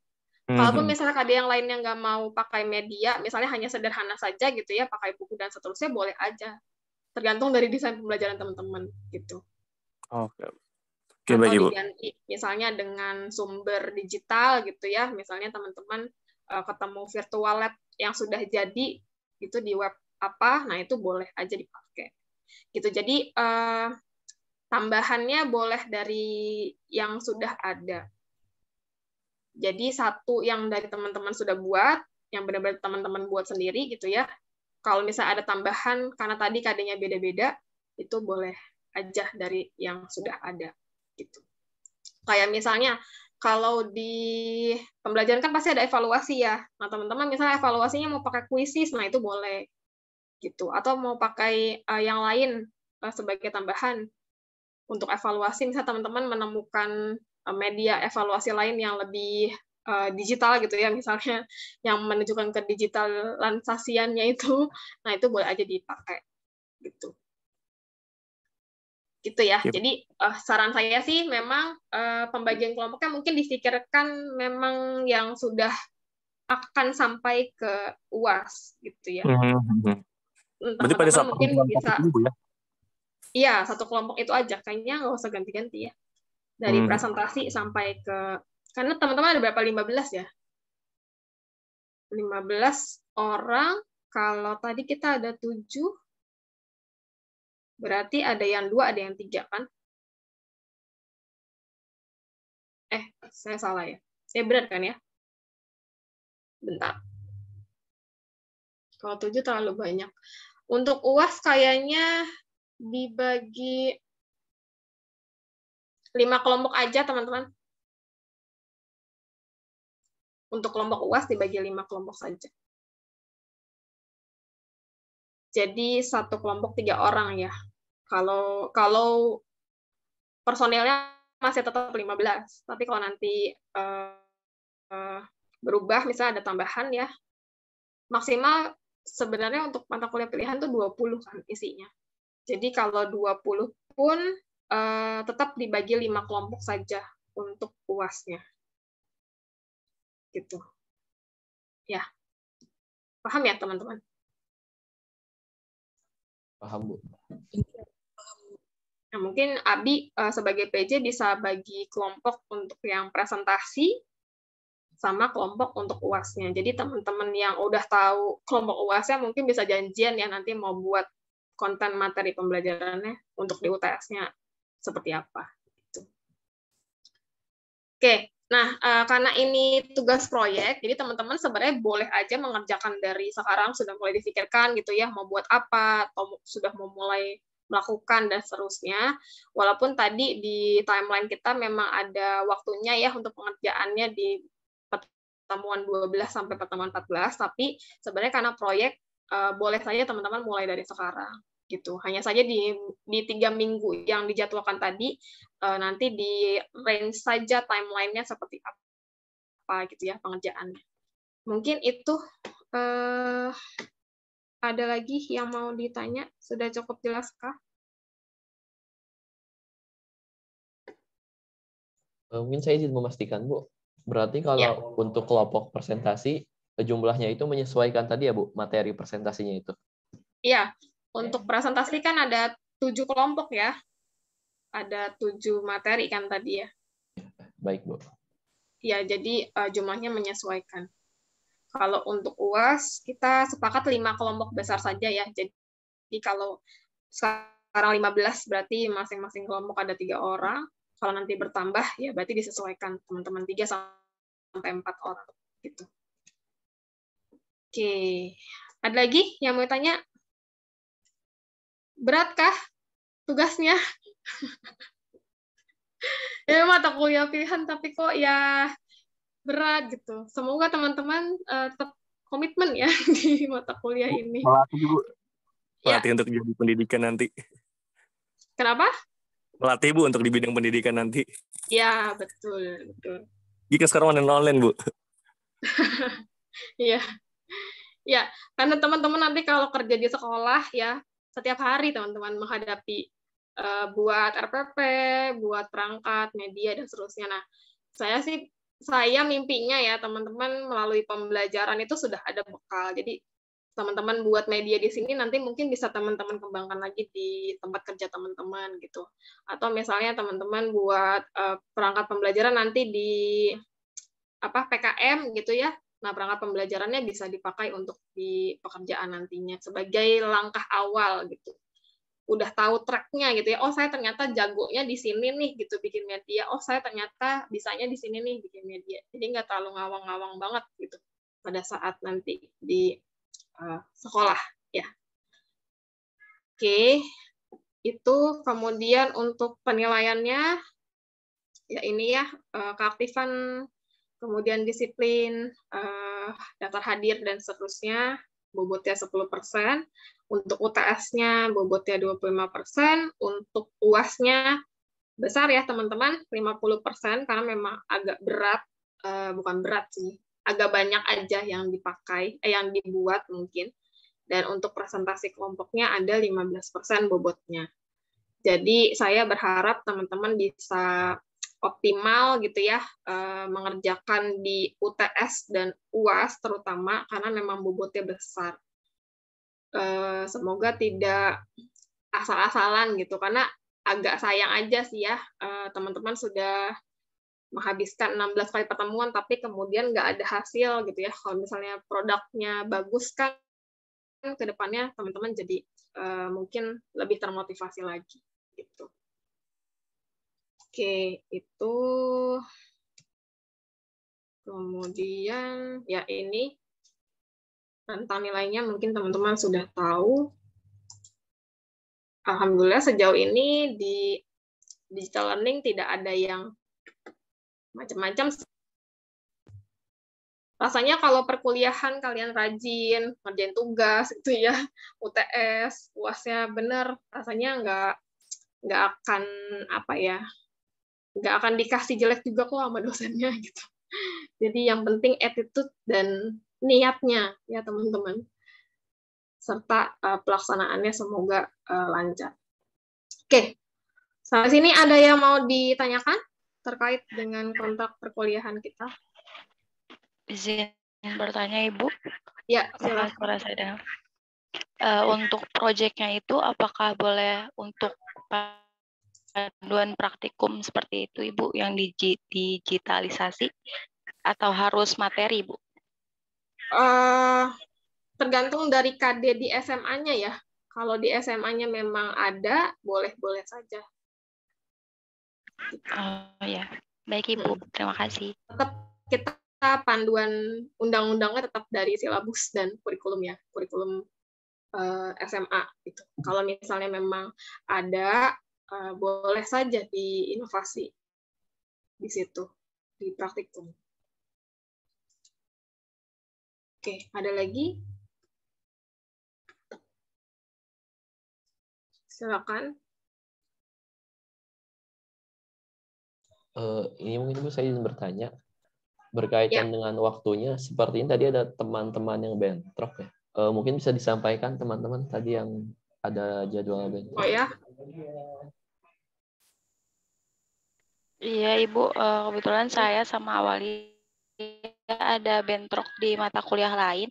Kalaupun misalnya KD yang lainnya nggak mau pakai media, misalnya hanya sederhana saja gitu ya, pakai buku dan seterusnya, boleh aja. Tergantung dari desain pembelajaran teman-teman gitu.
Oke.
Atau diganti misalnya dengan sumber digital gitu ya, misalnya teman-teman ketemu virtual lab yang sudah jadi itu di web apa, nah itu boleh aja dipakai. Gitu. Jadi tambahannya boleh dari yang sudah ada. Jadi satu yang dari teman-teman sudah buat, yang benar-benar teman-teman buat sendiri gitu ya. Kalau misalnya ada tambahan karena tadi KD-nya beda-beda, itu boleh aja dari yang sudah ada gitu. Kayak misalnya kalau di pembelajaran kan pasti ada evaluasi ya. Nah, teman-teman misalnya evaluasinya mau pakai kuisis, nah itu boleh gitu. Atau mau pakai yang lain sebagai tambahan untuk evaluasi, misalnya teman-teman menemukan media evaluasi lain yang lebih digital gitu ya, misalnya yang menunjukkan ke digitalisasiannya itu, nah itu boleh aja dipakai gitu. Gitu ya.
Yep.
Jadi saran saya sih memang pembagian kelompoknya mungkin difikirkan memang yang sudah akan sampai ke UAS gitu ya.
Berarti pada saat
Teman-teman mungkin bisa
itu, Bu, ya?
Iya, satu kelompok itu aja. Kayaknya nggak usah ganti-ganti ya. Dari presentasi sampai ke... Karena teman-teman ada berapa? 15 ya? 15 orang. Kalau tadi kita ada 7, berarti ada yang 2, ada yang 3, kan? Saya salah ya? Saya benar kan ya? Bentar. Kalau 7 terlalu banyak. Untuk UAS kayaknya dibagi 5 kelompok aja, teman-teman. Untuk kelompok UAS dibagi 5 kelompok saja. Jadi satu kelompok 3 orang ya. Kalau personilnya masih tetap 15, tapi kalau nanti berubah, misalnya ada tambahan ya, maksimal sebenarnya untuk mata kuliah pilihan tuh 20 kan isinya. Jadi kalau 20 pun tetap dibagi 5 kelompok saja untuk UAS-nya. Gitu. Ya. Paham ya, teman-teman?
Paham, Bu.
Nah, mungkin Abi sebagai PJ bisa bagi kelompok untuk yang presentasi sama kelompok untuk UAS-nya. Jadi teman-teman yang udah tahu kelompok UAS-nya mungkin bisa janjian ya nanti mau buat konten materi pembelajarannya untuk di UTS-nya seperti apa. Gitu. Oke, nah karena ini tugas proyek, jadi teman-teman sebenarnya boleh aja mengerjakan dari sekarang, sudah mulai difikirkan gitu ya, mau buat apa, atau sudah mau mulai melakukan dan seterusnya. Walaupun tadi di timeline kita memang ada waktunya ya untuk pengerjaannya di pertemuan 12 sampai pertemuan 14, tapi sebenarnya karena proyek boleh saja teman-teman mulai dari sekarang gitu. Hanya saja di 3 minggu yang dijadwalkan tadi nanti di range saja timeline-nya seperti apa gitu ya pengerjaannya. Mungkin itu ada lagi yang mau ditanya? Sudah cukup jelaskah?
Mungkin saya izin memastikan, Bu. Berarti kalau
Ya.
untuk kelompok presentasi, jumlahnya itu menyesuaikan tadi ya, Bu, materi presentasinya itu?
Iya. Untuk presentasi kan ada 7 kelompok ya. Ada 7 materi kan tadi ya.
Baik, Bu.
Ya, jadi jumlahnya menyesuaikan. Kalau untuk UAS, kita sepakat 5 kelompok besar saja ya. Jadi kalau sekarang 15, berarti masing-masing kelompok ada 3 orang. Kalau nanti bertambah, ya berarti disesuaikan teman-teman 3 sampai 4 orang. Gitu. Oke. Ada lagi yang mau tanya? Beratkah tugasnya? Ya mata kuliah pilihan, tapi kok ya berat gitu. Semoga teman-teman tetap komitmen ya di mata kuliah ini.
Melatih, Bu.
Ya.
Melatih untuk jadi pendidikan nanti.
Kenapa?
Melatih, Bu, untuk di bidang pendidikan nanti.
Ya, betul.
Jika sekarang online, Bu.
Iya. Ya, karena teman-teman nanti kalau kerja di sekolah ya, setiap hari teman-teman menghadapi buat RPP, buat perangkat, media, dan seterusnya. Nah, saya mimpinya ya teman-teman melalui pembelajaran itu sudah ada bekal. Jadi teman-teman buat media di sini nanti mungkin bisa teman-teman kembangkan lagi di tempat kerja teman-teman gitu. Atau misalnya teman-teman buat perangkat pembelajaran nanti di PKM gitu ya, Nah, perangkat pembelajarannya bisa dipakai untuk di pekerjaan nantinya sebagai langkah awal gitu. Udah tahu tracknya gitu ya. Oh, saya ternyata jagonya di sini nih gitu bikin media. Oh, saya ternyata bisanya di sini nih bikin media. Jadi nggak terlalu ngawang-ngawang banget gitu pada saat nanti di sekolah ya. Oke, itu kemudian untuk penilaiannya ya ini ya, keaktifan, kemudian disiplin, daftar hadir dan seterusnya, bobotnya 10%, untuk UTS-nya bobotnya 25%, untuk UAS-nya besar ya teman-teman, 50%, karena memang agak berat, bukan berat sih, agak banyak aja yang dipakai, yang dibuat mungkin, dan untuk presentasi kelompoknya ada 15% bobotnya. Jadi saya berharap teman-teman bisa optimal gitu ya, mengerjakan di UTS dan UAS terutama karena memang bobotnya besar. Semoga tidak asal-asalan gitu, karena agak sayang aja sih ya, teman-teman sudah menghabiskan 16 kali pertemuan tapi kemudian nggak ada hasil gitu ya. Kalau misalnya produknya bagus kan ke depannya teman-teman jadi mungkin lebih termotivasi lagi gitu. Oke, itu kemudian ya ini tentang nilainya mungkin teman-teman sudah tahu. Alhamdulillah sejauh ini di digital learning tidak ada yang macam-macam. Rasanya kalau perkuliahan kalian rajin, ngerjain tugas gitu ya, UTS, UAS-nya bener, rasanya nggak akan apa ya, nggak akan dikasih jelek juga kok sama dosennya gitu. Jadi yang penting attitude dan niatnya ya teman-teman, serta pelaksanaannya semoga lancar. Oke, sampai sini ada yang mau ditanyakan terkait dengan kontrak perkuliahan kita?
Izin bertanya Ibu.
Ya,
Apakah
silakan.
suara saya dengar? Untuk proyeknya itu apakah boleh untuk panduan praktikum seperti itu Ibu yang digitalisasi atau harus materi Ibu?
Tergantung dari KD di SMA-nya ya. Kalau di SMA-nya memang ada, boleh-boleh saja.
Oh ya, baik Ibu, terima kasih.
Tetap kita panduan undang-undangnya tetap dari silabus dan kurikulum ya, kurikulum SMA gitu. Kalau misalnya memang ada, boleh saja diinovasi di situ, di praktikum. Oke, ada lagi? Silakan.
Ini mungkin Bu saya ingin bertanya berkaitan dengan waktunya. Seperti ini tadi ada teman-teman yang bentrok ya. Mungkin bisa disampaikan teman-teman tadi yang ada jadwal bentrok.
Oh ya.
Iya Ibu, kebetulan saya sama Awali ada bentrok di mata kuliah lain.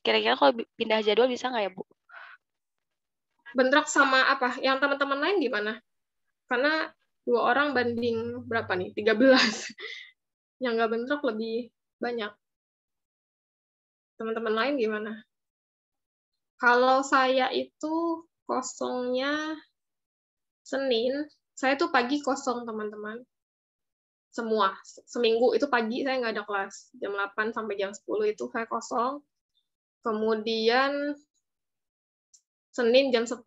Kira-kira kalau pindah jadwal bisa nggak ya Bu?
Bentrok sama apa? Yang teman-teman lain gimana? Karena 2 orang banding berapa nih? 13. Yang nggak bentrok lebih banyak. Teman-teman lain gimana? Kalau saya itu kosongnya Senin, saya tuh pagi kosong teman-teman. Semua, seminggu itu pagi saya nggak ada kelas. Jam 8 sampai jam 10 itu saya kosong. Kemudian Senin jam 10,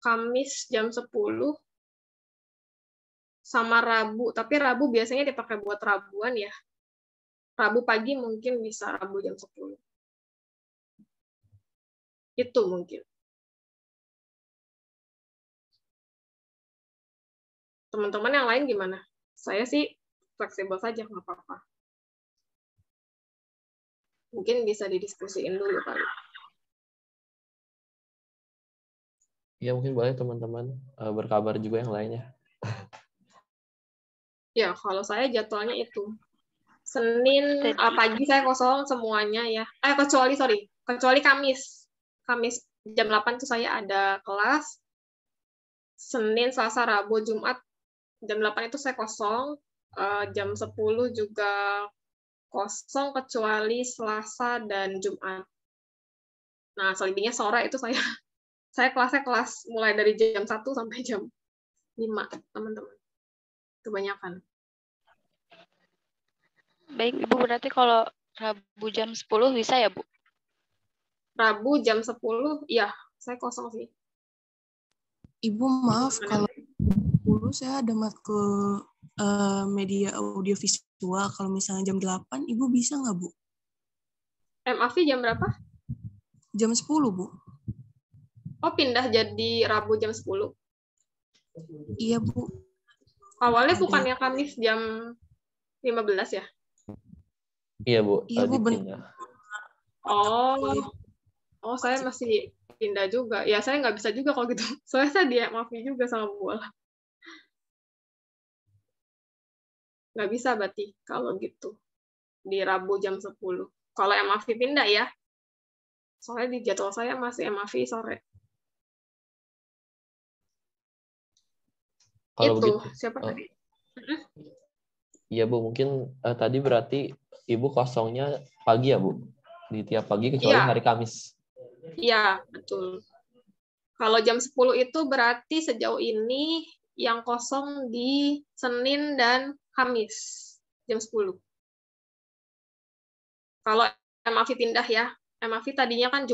Kamis jam 10, sama Rabu. Tapi Rabu biasanya dipakai buat Rabuan ya. Rabu pagi mungkin bisa Rabu jam 10. Itu mungkin. Teman-teman yang lain gimana? Saya sih fleksibel saja, nggak apa-apa. Mungkin bisa didiskusiin dulu kali.
Ya mungkin boleh teman-teman berkabar juga yang lainnya.
Ya, kalau saya jadwalnya itu. Senin pagi saya kosong semuanya ya. Kecuali Kamis. Kamis jam 8 itu saya ada kelas. Senin, Selasa, Rabu, Jumat jam 8 itu saya kosong. Jam 10 juga kosong kecuali Selasa dan Jumat. Nah, selebihnya sore itu saya kelasnya mulai dari jam 1 sampai jam 5, teman-teman. Kebanyakan.
Baik, Ibu, berarti kalau Rabu jam 10 bisa ya, Bu?
Rabu jam 10, ya, saya kosong sih.
Ibu maaf, kalau dulu saya ada matkul media audiovisual, kalau misalnya jam 8, Ibu bisa nggak, Bu?
MAV jam berapa?
Jam 10, Bu.
Oh, pindah jadi Rabu jam 10.
Iya, Bu.
Awalnya bukannya Kamis jam 15 ya?
Iya, Bu.
Iya, Bu,
dipindah.
Oh, saya masih pindah juga. Ya, saya nggak bisa juga kalau gitu. Soalnya saya di MAV juga sama bola. Nggak bisa berarti kalau gitu. Di Rabu jam 10. Kalau MAV pindah ya. Soalnya di jadwal saya masih MAV sore.
Kalau
itu,
begitu,
siapa tadi?
Iya, Bu. Mungkin tadi berarti Ibu kosongnya pagi ya, Bu? Di tiap pagi kecuali hari Kamis.
Iya, betul. Kalau jam 10 itu berarti sejauh ini yang kosong di Senin dan Kamis, jam 10. Kalau MAV pindah ya, MAV tadinya kan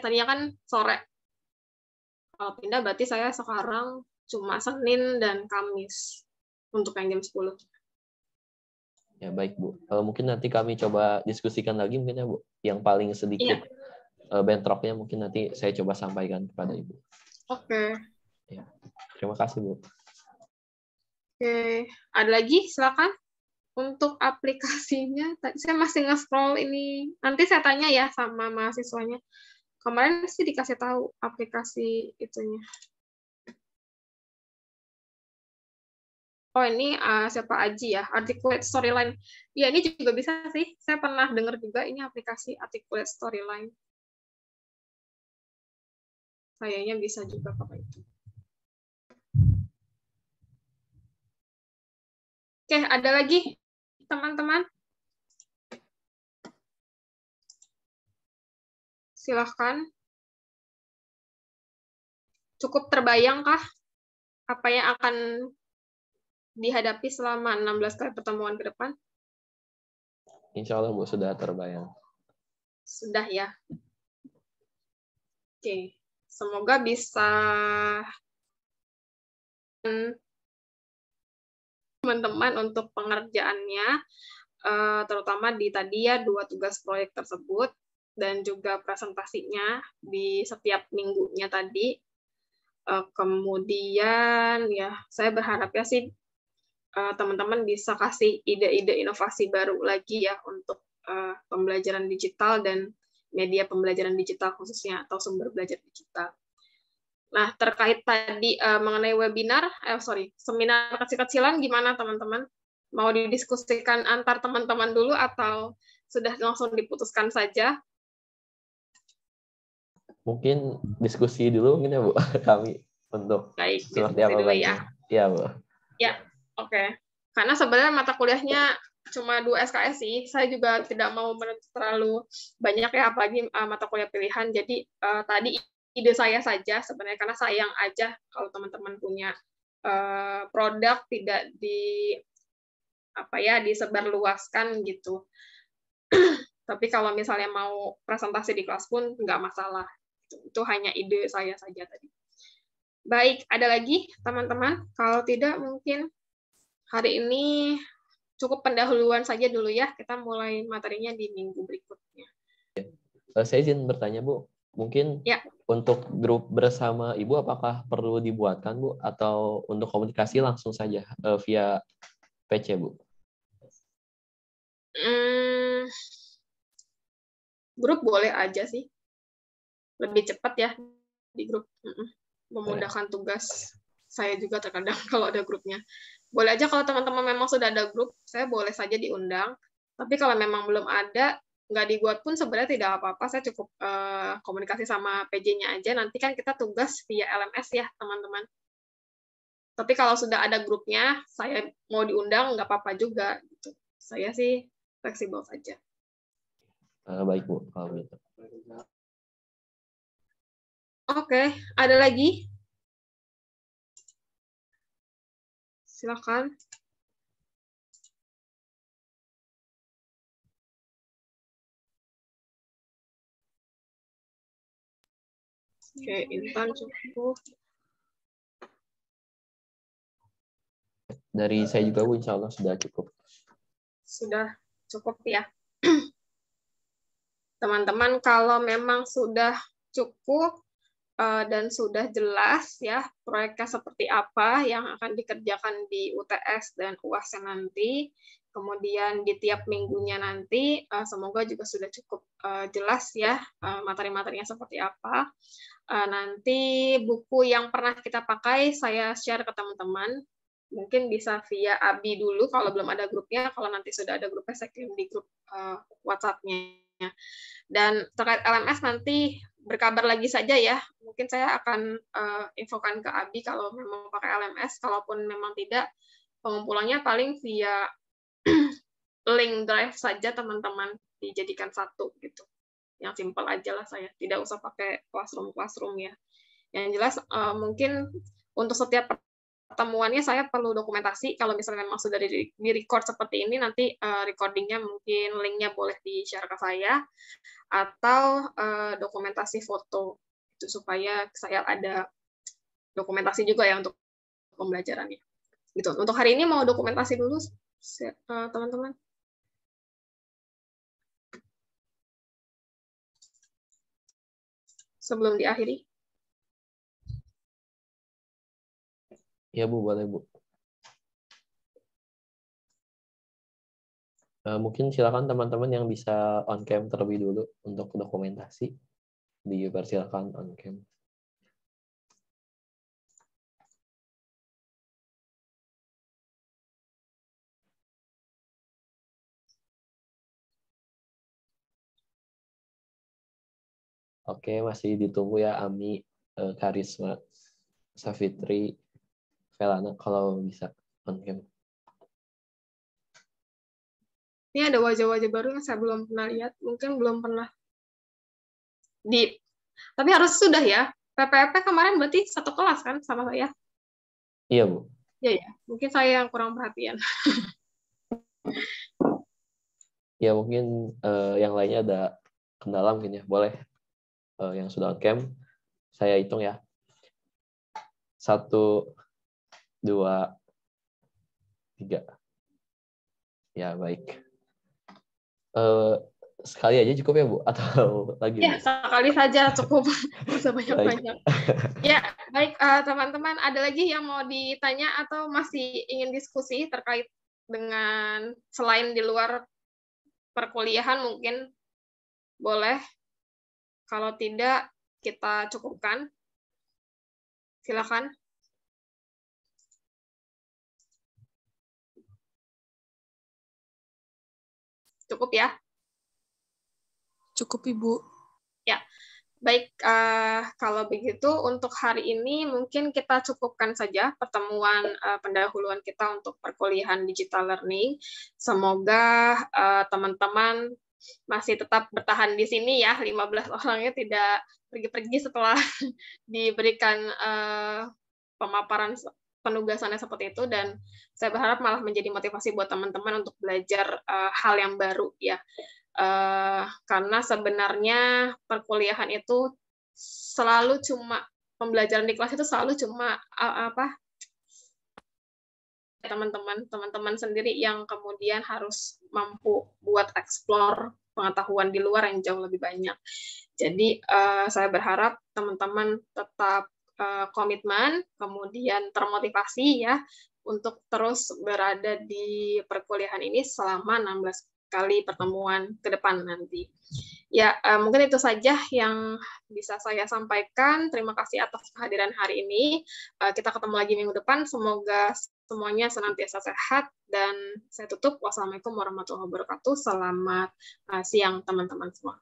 tadinya kan sore. Kalau pindah berarti saya sekarang cuma Senin dan Kamis untuk yang jam 10.
Ya, baik, Bu. Mungkin nanti kami coba diskusikan lagi mungkin ya, Bu. Yang paling sedikit bentroknya mungkin nanti saya coba sampaikan kepada Ibu.
Oke.
Ya. Terima kasih, Bu.
Oke. Ada lagi? Silakan. Untuk aplikasinya, saya masih nge-scroll ini. Nanti saya tanya ya sama mahasiswanya. Kemarin sih dikasih tahu aplikasi itunya. Oh, ini siapa Aji ya? Articulate Storyline. Ya, ini juga bisa sih. Saya pernah dengar juga ini aplikasi Articulate Storyline. Kayaknya bisa juga pakai itu. Oke, ada lagi teman-teman? Silahkan. Cukup terbayangkah apa yang akan dihadapi selama 16 kali pertemuan ke depan?
Insya Allah, Bu, sudah terbayang.
Sudah ya. Oke. Semoga bisa teman-teman untuk pengerjaannya, terutama di tadi ya 2 tugas proyek tersebut, dan juga presentasinya di setiap minggunya tadi. Kemudian ya saya berharap ya sih teman-teman bisa kasih ide-ide inovasi baru lagi ya untuk pembelajaran digital dan media pembelajaran digital khususnya atau sumber belajar digital. Nah, terkait tadi mengenai webinar, seminar kecil-kecilan gimana teman-teman? Mau didiskusikan antar teman-teman dulu atau sudah langsung diputuskan saja?
Mungkin diskusi dulu mungkin ya, Bu, kami untuk
Baik,
seperti apa
dulu ya.
Iya, Bu.
Ya, oke. Karena sebenarnya mata kuliahnya cuma 2 SKS sih. Saya juga tidak mau menuntut terlalu banyak ya, apalagi mata kuliah pilihan. Jadi tadi ide saya saja sebenarnya, karena sayang aja kalau teman-teman punya produk tidak disebarluaskan gitu. Tapi kalau misalnya mau presentasi di kelas pun nggak masalah. Itu hanya ide saya saja tadi. Baik, ada lagi teman-teman? Kalau tidak mungkin hari ini cukup pendahuluan saja dulu ya. Kita mulai materinya di minggu berikutnya.
Saya izin bertanya, Bu. Mungkin untuk grup bersama Ibu apakah perlu dibuatkan, Bu? Atau untuk komunikasi langsung saja via PC, Bu?
Grup boleh aja sih. Lebih cepat ya di grup. Memudahkan tugas saya juga terkadang kalau ada grupnya. Boleh aja kalau teman-teman memang sudah ada grup, saya boleh saja diundang. Tapi kalau memang belum ada, nggak dibuat pun sebenarnya tidak apa-apa. Saya cukup komunikasi sama PJ-nya aja. Nanti kan kita tugas via LMS ya, teman-teman. Tapi kalau sudah ada grupnya, saya mau diundang, nggak apa-apa juga. Gitu. Saya sih fleksibel saja.
Baik Bu, kalau begitu.
Oke, ada lagi? Silakan. Oke, Intan cukup.
Dari saya juga Bu, insya Allah sudah cukup.
Sudah cukup ya. Teman-teman, kalau memang sudah cukup dan sudah jelas ya proyeknya seperti apa yang akan dikerjakan di UTS dan UAS nanti, kemudian di tiap minggunya nanti, semoga juga sudah cukup jelas ya materi-materinya seperti apa. Nanti buku yang pernah kita pakai saya share ke teman-teman. Mungkin bisa via Abi dulu kalau belum ada grupnya. Kalau nanti sudah ada grupnya, saya kirim di grup WhatsApp-nya. Dan terkait LMS nanti berkabar lagi saja ya. Mungkin saya akan infokan ke Abi kalau memang pakai LMS. Kalaupun memang tidak, pengumpulannya paling via link drive saja teman-teman, dijadikan satu gitu. Yang simpel aja lah saya. Tidak usah pakai classroom ya. Yang jelas mungkin untuk setiap pertemuannya saya perlu dokumentasi. Kalau misalnya memang sudah di-record seperti ini, nanti recordingnya mungkin linknya boleh di-share ke saya, atau dokumentasi foto, itu supaya saya ada dokumentasi juga ya untuk pembelajarannya. Gitu. Untuk hari ini mau dokumentasi dulu, teman-teman. Sebelum diakhiri.
Ya Bu, boleh Bu. Mungkin silakan teman-teman yang bisa on cam terlebih dulu untuk dokumentasi. Dipersilakan on cam. Oke, masih ditunggu ya Ami, Karisma, Safitri, Velana kalau bisa on cam.
Ini ada wajah-wajah baru yang saya belum pernah lihat, mungkin belum pernah tapi harus sudah ya. PPP kemarin berarti satu kelas kan sama saya?
Iya Bu.
Iya ya, mungkin saya yang kurang perhatian.
Ya mungkin yang lainnya ada kendala mungkin ya, boleh yang sudah on cam, saya hitung ya. 1, 2, 3. Ya baik. Sekali aja cukup ya Bu? Atau lagi?
Ya, sekali saja cukup. Bisa banyak-banyak. Ya, baik teman-teman. Ada lagi yang mau ditanya atau masih ingin diskusi terkait dengan selain di luar perkuliahan mungkin boleh. Kalau tidak, kita cukupkan. Silakan. Cukup ya?
Cukup Ibu.
Ya, baik. Kalau begitu untuk hari ini mungkin kita cukupkan saja pertemuan pendahuluan kita untuk perkuliahan digital learning. Semoga teman-teman masih tetap bertahan di sini ya, 15 orangnya tidak pergi-pergi setelah diberikan pemaparan penugasannya seperti itu, dan saya berharap malah menjadi motivasi buat teman-teman untuk belajar hal yang baru ya. Karena sebenarnya perkuliahan itu selalu cuma pembelajaran di kelas itu selalu cuma teman-teman sendiri yang kemudian harus mampu buat explore pengetahuan di luar yang jauh lebih banyak. Jadi saya berharap teman-teman tetap komitmen, kemudian termotivasi ya untuk terus berada di perkuliahan ini selama 16 kali pertemuan ke depan nanti. Ya, mungkin itu saja yang bisa saya sampaikan. Terima kasih atas kehadiran hari ini. Kita ketemu lagi minggu depan. Semoga semuanya senantiasa sehat, dan saya tutup. Wassalamualaikum warahmatullahi wabarakatuh. Selamat siang teman-teman semua.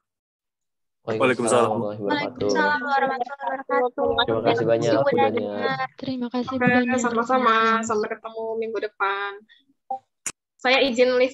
Waalaikumsalam warahmatullahi wabarakatuh. Terima kasih banyak Budanya.
Terima kasih Budanya.
Sama-sama. Sampai ketemu minggu depan. Saya izin live.